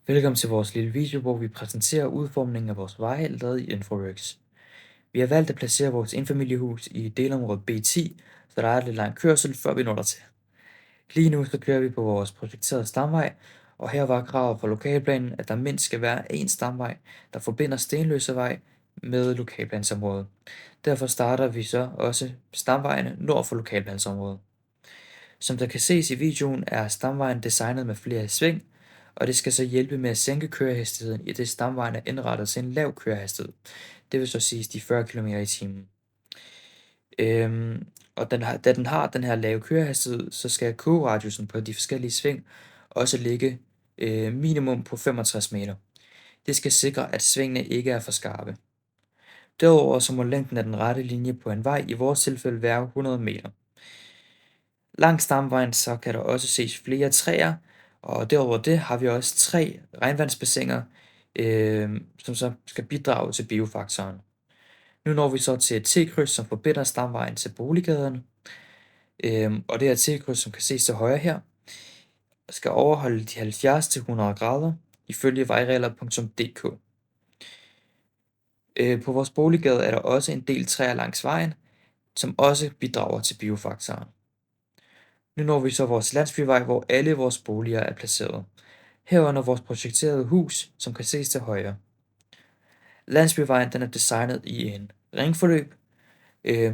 Velkommen til vores lille video, hvor vi præsenterer udformningen af vores veje lavet i InfraWorks. Vi har valgt at placere vores enfamiliehus i delområdet B10, så der er lidt lang kørsel, før vi når dertil. Lige nu så kører vi på vores projekterede stamvej, og her var kravet fra lokalplanen, at der mindst skal være én stamvej, der forbinder Stenløsevej med lokalplansområdet. Derfor starter vi så også stamvejene nord for lokalplansområdet. Som der kan ses i videoen, er stamvejen designet med flere sving, og det skal så hjælpe med at sænke kørehastigheden, i det stamvejen er indrettet til en lav kørehastighed. Det vil så sige de 40 km/t. Og da den har den her lave kørehastighed, så skal kogeradiusen på de forskellige sving også ligge minimum på 65 meter. Det skal sikre, at svingene ikke er for skarpe. Derudover så må længden af den rette linje på en vej i vores tilfælde være 100 meter. Langs stamvejen så kan der også ses flere træer, og derover det har vi også 3 regnvandsbassiner, som så skal bidrage til biofaktoren. Nu når vi så til et T-kryds, som forbinder stamvejen til boliggaderne, og det er et T-kryds, som kan ses til højre her, skal overholde de 70-100 grader ifølge vejregler.dk. På vores boliggade er der også en del træer langs vejen, som også bidrager til biofaktoren. Nu når vi så vores landsbyvej, hvor alle vores boliger er placeret. Herunder vores projekterede hus, som kan ses til højre. Landsbyvejen den er designet i en ringforløb,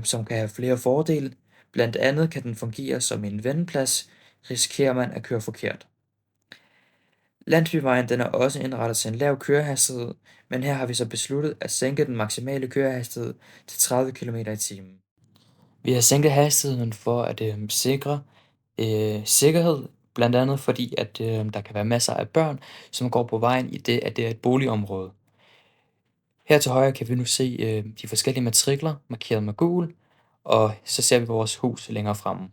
som kan have flere fordele. Blandt andet kan den fungere som en vendeplads, risikerer man at køre forkert. Landsbyvejen den er også indrettet til en lav kørehastighed, men her har vi så besluttet at sænke den maksimale kørehastighed til 30 km/t. Vi har sænket hastigheden for at sikre sikkerhed, blandt andet fordi at der kan være masser af børn, som går på vejen i det, at det er et boligområde. Her til højre kan vi nu se de forskellige matrikler markeret med gul, og så ser vi vores hus længere fremme.